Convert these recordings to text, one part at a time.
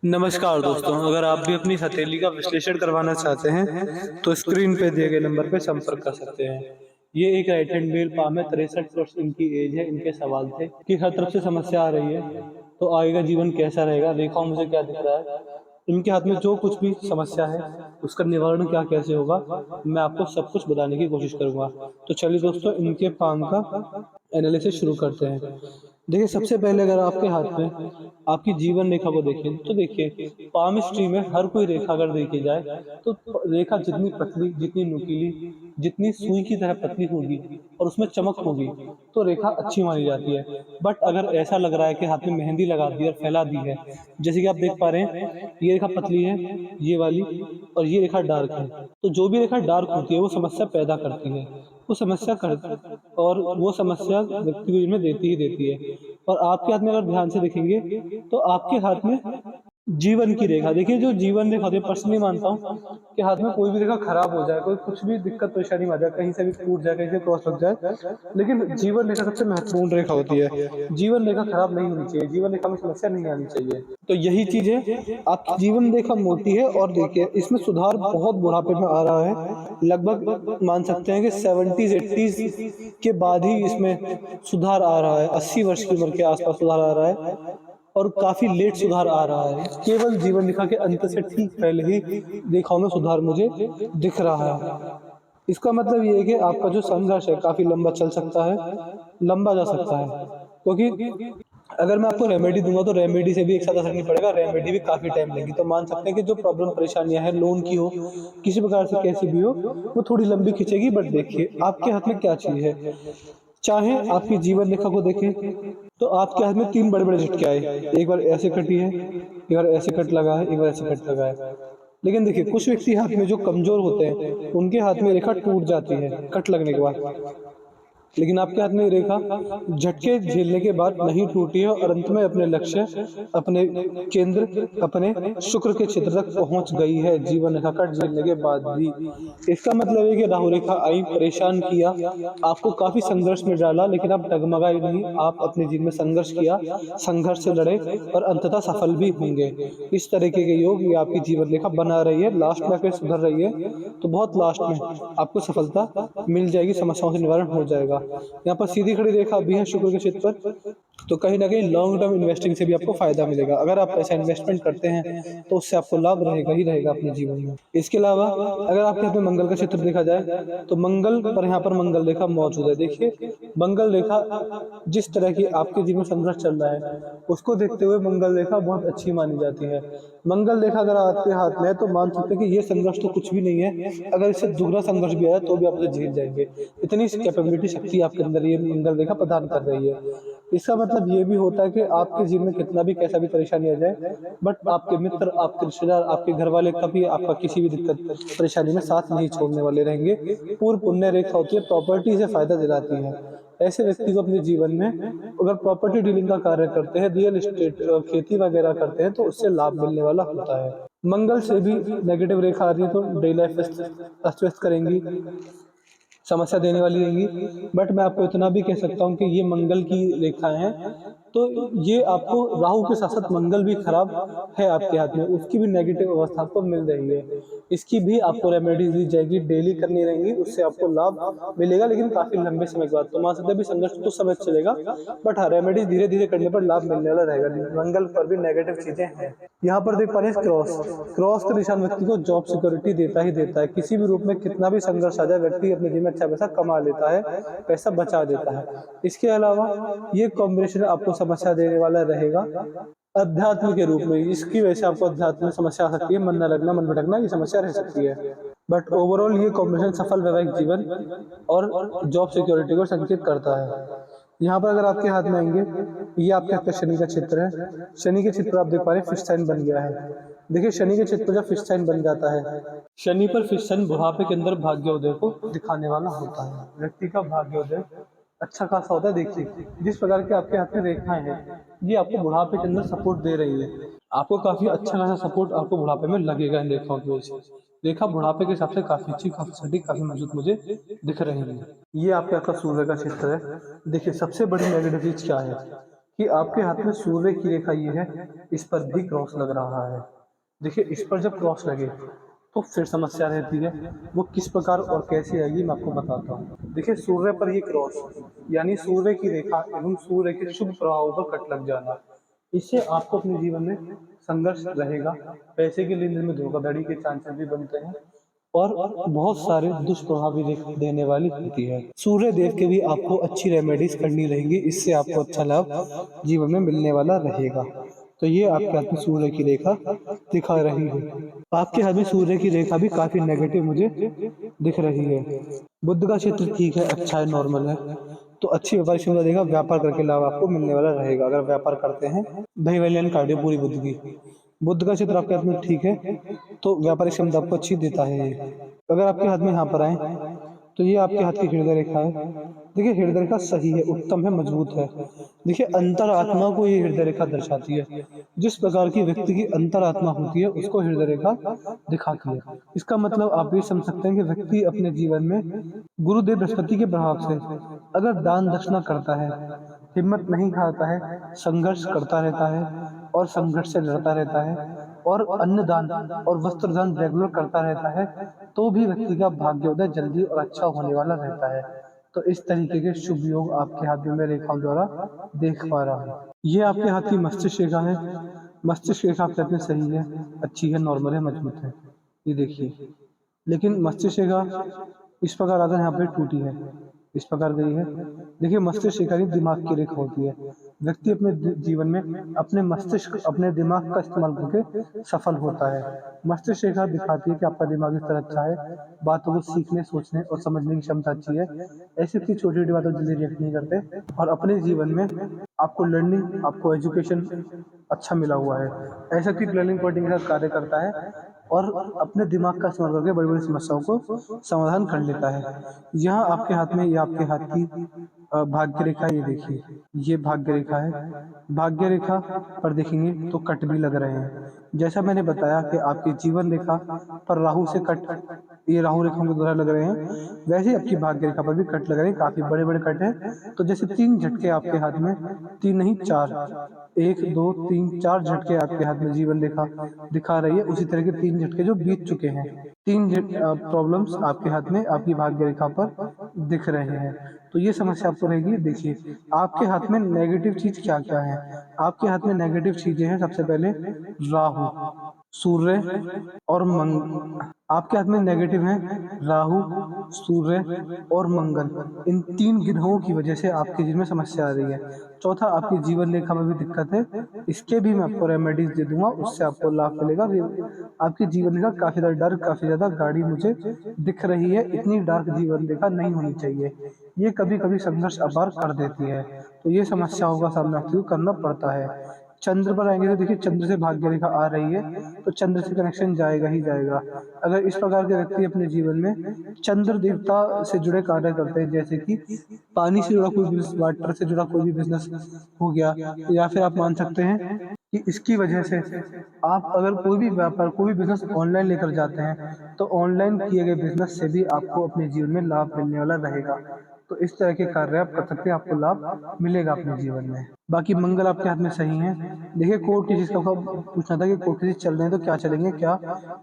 नमस्कार दोस्तों, अगर आप भी अपनी हथेली का विश्लेषण करवाना चाहते हैं तो स्क्रीन पे दिए गए नंबर पे संपर्क कर सकते हैं। ये एक राइट हैंड मेल पाम है, 63 वर्ष इनकी एज है। इनके सवाल थे कि हर तरफ से समस्या आ रही है, तो आगे का जीवन कैसा रहेगा, रेखाओं मुझे क्या दिख रहा है, इनके हाथ में जो कुछ भी समस्या है उसका निवारण क्या कैसे होगा, मैं आपको सब कुछ बताने की कोशिश करूंगा। तो चलिए दोस्तों, इनके पाम का एनालिसिस शुरू करते हैं। देखिए, सबसे पहले अगर आपके हाथ में आपकी जीवन रेखा को देखें तो देखिए, पामिस्ट्री में हर कोई रेखा अगर देखी जाए तो रेखा जितनी पतली, जितनी नुकीली, जितनी सुई की तरह पतली होगी और उसमें चमक होगी तो रेखा अच्छी मानी जाती है। बट अगर ऐसा लग रहा है कि हाथ में मेहंदी लगा दी और फैला दी है, जैसे कि आप देख पा रहे हैं, ये रेखा पतली है, ये वाली, और ये रेखा डार्क है, तो जो भी रेखा डार्क होती है वो समस्या पैदा करती है, वो समस्या कर और वो समस्या व्यक्ति को इनमें देती ही देती है। और आपके हाथ में अगर ध्यान से देखेंगे तो आपके हाथ में जीवन की रेखा देखिए, जो जीवन रेखा होती है, पर्सनली मानता हूँ कि हाथ में कोई भी रेखा खराब हो जाए, कोई कुछ भी दिक्कत परेशानी आ जाए, कहीं से भी टूट जाए, कहीं से क्रॉस लग जाए, लेकिन जीवन रेखा सबसे महत्वपूर्ण रेखा होती है। जीवन रेखा खराब नहीं होनी चाहिए, जीवन रेखा में समस्या नहीं आनी चाहिए। तो यही चीज है, आपकी जीवन रेखा मोटी है और देखिए इसमें सुधार बहुत बुढ़ापे में आ रहा है। लगभग मान सकते हैं कि 70s 80s के बाद ही इसमें सुधार आ रहा है। 80 वर्ष की उम्र के आसपास सुधार आ रहा है और काफी लेट सुधार आ रहा है। केवल जीवन रेखा के अंत से ठीक पहले ही रेखाओं में सुधार मुझे दिख रहा है। इसका मतलब ये है कि आपका जो संघर्ष है काफी लंबा चल सकता है, लंबा जा सकता है, क्योंकि अगर मैं आपको रेमेडी दूंगा तो रेमेडी से भी एक साथ असर नहीं पड़ेगा, रेमेडी भी काफी टाइम लेगी। तो मान सकते हैं कि जो प्रॉब्लम परेशानियां हैं, लोन की हो, किसी प्रकार से कैसी भी हो, वो थोड़ी लंबी खिंचेगी। बट देखिए, आपके हाथ में क्या चीज है। चाहे आपकी जीवन रेखा को देखें तो आपके हाथ में तीन बड़े बड़े झटके आए, एक बार ऐसे कटी है, एक बार ऐसे कट लगा है, एक बार ऐसे कट लगा है। लेकिन देखिए, कुछ व्यक्ति हाथ में जो कमजोर होते हैं उनके हाथ में रेखा टूट जाती है कट लगने के बाद, लेकिन आपके हाथ में रेखा झटके झेलने के बाद नहीं टूटी है और अंत में अपने लक्ष्य, अपने केंद्र, अपने शुक्र के क्षेत्र तक पहुंच गई है, जीवन रेखा कट झेलने के बाद भी। इसका मतलब है कि राहु रेखा आई, परेशान किया, आपको काफी संघर्ष में डाला, लेकिन आप डगमगाए नहीं, आप अपने जीवन में संघर्ष किया, संघर्ष से लड़े और अंततः सफल भी होंगे। इस तरीके के योग ये आपकी जीवन रेखा बना रही है। लास्ट में अगर सुधर रही है तो बहुत लास्ट में आपको सफलता मिल जाएगी, समस्याओं से निवारण हो जाएगा। यहाँ पर सीधी खड़ी रेखा भी है शुक्र के क्षेत्र पर, तो कहीं ना कहीं लॉन्ग टर्म इन्वेस्टिंग से भी आपको फायदा मिलेगा। अगर आप पैसा इन्वेस्टमेंट करते हैं तो उससे आपको लाभ रहेगा ही रहेगा अपने जीवन में। इसके अलावा अगर आपके हाथ में मंगल का क्षेत्र देखा जाए तो मंगल पर, यहाँ पर मंगल रेखा मौजूद है। देखिए, मंगल रेखा जिस तरह की आपके जीवन में संघर्ष चल रहा है उसको देखते हुए मंगल रेखा बहुत अच्छी मानी जाती है। मंगल रेखा अगर आपके हाथ में है तो मान सकते हैं कि ये संघर्ष तो कुछ भी नहीं है, अगर इससे दुगना संघर्ष भी आया तो भी आप उसे झेल जाएंगे। इतनी कैपेबिलिटी, शक्ति आपके अंदर ये मंगल रेखा प्रदान कर रही है। इसका मतलब ये भी होता है कि आपके जीवन में कितना भी कैसा भी परेशानी आ जाए, बट आपके मित्र, आपके रिश्तेदार, आपके घर वाले कभी आपका किसी भी दिक्कत परेशानी में साथ नहीं छोड़ने वाले रहेंगे। पूर्ण पुण्य रेखा होती है, प्रॉपर्टी से फायदा दिलाती है। ऐसे व्यक्ति को अपने जीवन में अगर प्रॉपर्टी डीलिंग का कार्य करते हैं, रियल एस्टेट, खेती वगैरह करते हैं, तो उससे लाभ मिलने वाला होता है। मंगल से भी नेगेटिव रेखा आ रही है तो डेली लाइफ अस्त व्यस्त करेंगी, समस्या देने वाली रहेंगी। बट मैं आपको इतना भी कह सकता हूँ कि ये मंगल की रेखाएं हैं, तो ये आपको राहु के साथ साथ मंगल भी खराब है आपके हाथ में, उसकी भी नेगेटिव अवस्था आपको मिल रही है। इसकी भी आपको रेमेडीज दी जाएगी, डेली करनी रहेंगी, उससे आपको लाभ मिलेगा, लेकिन काफी लंबे समय के बाद। तो मान सकते हैं भी संघर्ष तो समय चलेगा, बट हाँ, रेमेडीज धीरे धीरे करने पर लाभ मिलने वाला रहेगा। मंगल पर भी नेगेटिव चीजें हैं। यहाँ पर देख पा रहे हैं क्रॉस, क्रॉस का निशान व्यक्ति को जॉब सिक्योरिटी देता ही देता है। किसी भी रूप में कितना भी संघर्ष आ जाए, व्यक्ति अपने जीवन में अच्छा पैसा कमा लेता है, पैसा बचा देता है। इसके अलावा ये कॉम्बिनेशन आपको समस्या देने वाला रहेगा अध्यात्म के रूप में। इसकी वजह से आपको अध्यात्म में समस्या आ सकती है, मन न लगना, मन भटकना, ये समस्या रह सकती है। बट ओवरऑल ये कॉम्बिनेशन सफल वैवाहिक जीवन और जॉब सिक्योरिटी को संकेत करता है। यहाँ पर अगर आपके हाथ में आएंगे, ये आपके हाथ का शनि का क्षेत्र है। शनि के क्षेत्र आप देख पा रहे हैं फिश साइन बन गया है। देखिए, शनि के क्षेत्र पर जब फिश साइन बन जाता है, शनि पर फिश साइन बुढ़ापे के अंदर भाग्योदय को दिखाने वाला होता है। व्यक्ति का भाग्योदय अच्छा खासा होता है। देखिए, जिस प्रकार के आपके हाथ में रेखाएं हैं, ये आपको बुढ़ापे के अंदर सपोर्ट दे रही है। आपको काफी अच्छा खासा सपोर्ट आपको बुढ़ापे में लगेगा इन रेखाओं की वजह से। रेखा बुढ़ापे के हिसाब से काफी अच्छी, काफी सटीक, काफी मजबूत मुझे दिख रही है। ये आपके आपका सूर्य का क्षेत्र है। देखिए, सबसे बड़ी नेगेटिव चीज क्या है कि आपके हाथ में सूर्य की रेखा ये है, इस पर भी क्रॉस लग रहा है। देखिए इस पर जब क्रॉस लगे तो फिर समस्या रहती है, वो किस प्रकार और कैसे आएगी मैं आपको बताता हूँ। देखिए सूर्य पर ये क्रॉस यानी सूर्य की रेखा एवं सूर्य के शुभ प्रभावों पर कट लग जाना, इससे आपको अपने जीवन में संघर्ष रहेगा, पैसे के लेन देन में धोखाधड़ी के चांसेस भी बनते हैं और बहुत सारे दुष्प्रभाव भी देने वाली होती है। सूर्य देव के भी आपको अच्छी रेमेडीज करनी रहेंगी, इससे आपको अच्छा लाभ जीवन में मिलने वाला रहेगा। तो ये आपके हाथ में सूर्य की रेखा दिखा रही है। आपके हाथ में सूर्य की रेखा भी काफी नेगेटिव मुझे दिख रही है। बुध का क्षेत्र ठीक है, अच्छा है, नॉर्मल है। तो अच्छी व्यापारिक क्षमता देगा, व्यापार करके लाभ आपको मिलने वाला रहेगा अगर व्यापार करते हैं। भाई वैलियन कार्ड है पूरी बुध की। बुध का क्षेत्र आपके हाथ में ठीक है, तो व्यापारिक क्षमता आपको अच्छी देता है ये। अगर आपके हाथ में यहाँ पर आए तो ये आपके हाथ की हृदय रेखा है। देखिए हृदय रेखा सही है, उत्तम है, मजबूत है। देखिए अंतरात्मा को ये हृदय रेखा दर्शाती है। जिस प्रकार की व्यक्ति की अंतरात्मा होती है उसको हृदय रेखा दिखाती है। इसका मतलब आप ये समझ सकते हैं कि व्यक्ति अपने जीवन में गुरुदेव बृहस्पति के प्रभाव से अगर दान दक्षिणा करता है, हिम्मत नहीं हारता है, संघर्ष करता रहता है और संघर्ष से लड़ता रहता है और अन्नदान और वस्त्रदान रेगुलर करता रहता है, तो भी व्यक्ति का भाग्योदय जल्दी और अच्छा होने वाला रहता है। तो इस तरीके के शुभ योग आपके हाथ में मैं रेखाओं द्वारा देख पा रहा हूँ। ये आपके हाथ की मस्तिष्क रेखा है। मस्तिष्क रेखा आपके हाथ में सही है, अच्छी है, नॉर्मल है, मजबूत है। ये देखिए, लेकिन मस्तिष्क रेखा इस प्रकार अगर यहाँ पे टूटी है, इस प्रकार गई है। देखिए मस्तिष्क रेखा नहीं, दिमाग की रेखा होती है। व्यक्ति अपने जीवन में अपने मस्तिष्क, अपने दिमाग का इस्तेमाल करके सफल होता है। मस्तिष्क रेखा दिखाती है कि आपका दिमाग इस तरह अच्छा है, बातों को सीखने, सोचने और समझने की क्षमता अच्छी है। ऐसी इतनी छोटी छोटी बातों जल्दी रिएक्ट नहीं करते और अपने जीवन में आपको लर्निंग, आपको एजुकेशन अच्छा मिला हुआ है। ऐसा कि लर्निंग पॉइंटिंग के साथ कार्य करता है और अपने दिमाग का इस्तेमाल करके बड़ी बड़ी समस्याओं को समाधान कर लेता है। यहाँ आपके हाथ में, ये आपके हाथ की भाग्य रेखा, ये देखिए, ये भाग्य रेखा है। भाग्य रेखा पर देखेंगे तो कट भी लग रहे हैं। जैसा मैंने बताया कि आपकी जीवन रेखा पर राहु से कट, ये राहु रेखाओं के द्वारा लग रहे हैं, वैसे ही आपकी भाग्य रेखा पर भी कट लग रहे हैं, काफी बड़े बड़े कट हैं। तो जैसे 3 झटके आपके हाथ में, 3 नहीं 4, 1 2 3 4 झटके आपके हाथ में जीवन रेखा दिखा रही है, उसी तरह के 3 झटके जो बीत चुके हैं। 3 प्रॉब्लम्स आपके हाथ में, आपकी भाग्य रेखा पर दिख रहे हैं। तो ये समस्या आपको रहेगी। देखिए आपके हाथ में नेगेटिव चीज क्या क्या है। आपके हाथ में नेगेटिव चीजें हैं, सबसे पहले राहु, सूर्य और आपके हाथ में नेगेटिव हैं राहु, सूर्य और मंगल। इन 3 ग्रहों की वजह से आपके जीवन में समस्या आ रही है। चौथा, आपकी जीवन रेखा में भी दिक्कत है, इसके भी मैं आपको रेमेडीज दे दूंगा, उससे आपको लाभ मिलेगा। आपकी जीवन रेखा काफी ज्यादा डार्क, काफी ज्यादा गाढ़ी मुझे दिख रही है। इतनी डार्क जीवन रेखा नहीं होनी चाहिए, ये कभी कभी संघर्ष अपार कर देती है। तो ये समस्याओं का सामना क्यों करना पड़ता है। चंद्र पर आएंगे तो देखिए चंद्र से भाग्य रेखा आ रही है, तो चंद्र से कनेक्शन जाएगा ही जाएगा। अगर इस प्रकार के व्यक्ति अपने जीवन में चंद्र देवता से जुड़े कार्य करते हैं, जैसे कि पानी से जुड़ा कोई बिजनेस, वाटर से जुड़ा कोई भी बिजनेस हो गया, या फिर आप मान सकते हैं कि इसकी वजह से आप अगर कोई भी व्यापार, कोई भी बिजनेस ऑनलाइन लेकर जाते हैं, तो ऑनलाइन किए गए बिजनेस से भी आपको अपने जीवन में लाभ मिलने वाला रहेगा। तो इस तरह के कार्य आप कर सकते हैं, आपको लाभ मिलेगा अपने जीवन में। बाकी मंगल आपके हाथ में सही है। देखिए कोर्ट केसेस का पूछना था कि कोर्ट केसेस चल रहे हैं तो क्या चलेंगे, क्या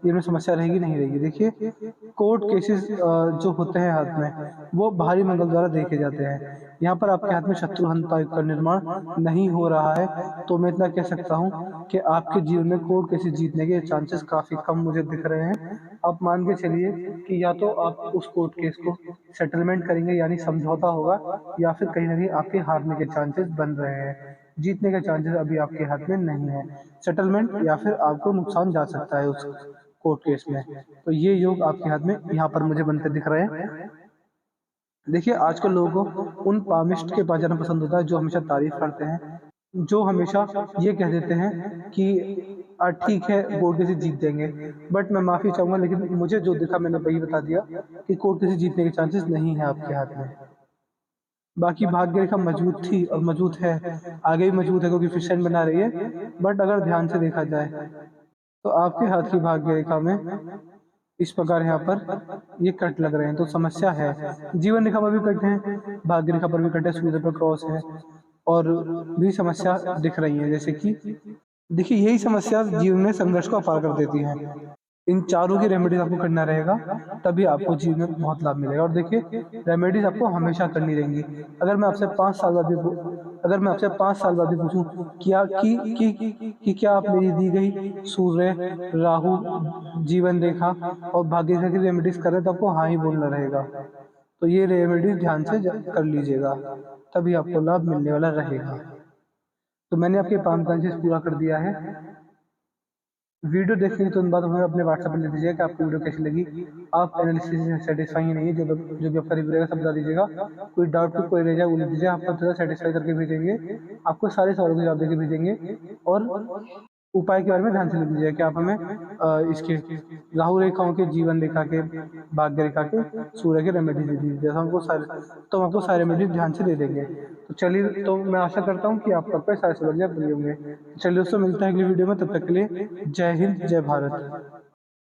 इनमें समस्या रहेगी नहीं रहेगी। देखिए कोर्ट केसेस जो होते हैं हाथ में, वो भारी मंगल द्वारा देखे जाते हैं। यहाँ पर आपके हाथ में शत्रुहंता युग का निर्माण नहीं हो रहा है, तो मैं इतना कह सकता हूँ कि आपके जीवन में कोर्ट केसेस जीतने के चांसेस काफी कम मुझे दिख रहे हैं। आप मान के चलिए कि या तो आप उस कोर्ट केस को सेटलमेंट करेंगे, यानी समझौता होगा, या फिर कहीं ना कहीं आपके हारने के चांसेस बन रहे हैं। जीतने के चांसेस अभी आपके हाथ में नहीं है। सेटलमेंट या फिर आपको नुकसान जा सकता है उस कोर्ट केस में। तो ये योग आपके हाथ में यहाँ पर मुझे बनते दिख रहे हैं। देखिए आजकल लोगों को उन पामिस्ट के पास जाना पसंद होता है जो हमेशा तारीफ करते हैं, जो हमेशा ये कह देते हैं कि ठीक है कोर्ट केस जीत देंगे। बट मैं माफी चाहूंगा, लेकिन मुझे जो दिखा मैंने वही बता दिया कि कोर्ट केस जीतने के चांसेस नहीं है आपके हाथ में। बाकी भाग्य रेखा मजबूत थी और मजबूत है, आगे भी मजबूत है क्योंकि फिश लाइन बना रही है। बट अगर ध्यान से देखा जाए तो आपके हाथ की भाग्य रेखा में इस प्रकार यहाँ पर ये कट लग रहे हैं, तो समस्या है। जीवन रेखा पर भी कट है, भाग्य रेखा पर भी कट है, सूर्य पर क्रॉस है, और भी समस्या दिख रही है, जैसे कि देखिए यही समस्या जीवन में संघर्ष को अपार कर देती है। इन चारों की रेमेडीज आपको करना रहेगा, तभी आपको जीवन में बहुत लाभ मिलेगा। और देखिए रेमेडीज आपको हमेशा करनी रहेंगी। अगर मैं आपसे 5 साल बाद भी अगर मैं आपसे 5 साल बाद भी पूछूं क्या कि क्या आप मेरी दी गई सूर्य, राहु, जीवन रेखा और भाग्य रेखा की रेमेडीज कर रहे हैं, तो आपको हाँ ही बोलना रहेगा। तो ये रेमेडीज ध्यान से कर लीजिएगा, तभी आपको लाभ मिलने वाला रहेगा। तो मैंने आपके 5 ब्रांचेस पूरा कर दिया है। वीडियो देखने के तुरंत बाद हमें अपने व्हाट्सएप पे लिख दीजिएगा कि आपको वीडियो कैसी लगी। आप एनालिसिस से सेटिस्फाई नहीं है, जो भी आपका रिव्यू रहेगा सब बता दीजिएगा। कोई डाउट कोई रह जाए वो लिख दीजिए, आपको थोड़ा सेटिस्फाई करके भेजेंगे। आपको सारे सवालों के जवाब देके भेजेंगे। और उपाय के बारे में ध्यान से लिख दीजिएगा कि आप हमें इसके राहु रेखाओं के, जीवन रेखा के, भाग्य रेखा के, सूर्य के रेमेडीज दे दीजिए। तो हम आपको सारे रेमेडीज ध्यान से दे देंगे। तो चलिए, तो मैं आशा करता हूँ कि आप तब तक सारे से बढ़िया बने होंगे। चलिए दोस्तों, मिलते हैं अगली वीडियो में, तब तक के लिए जय हिंद, जय भारत।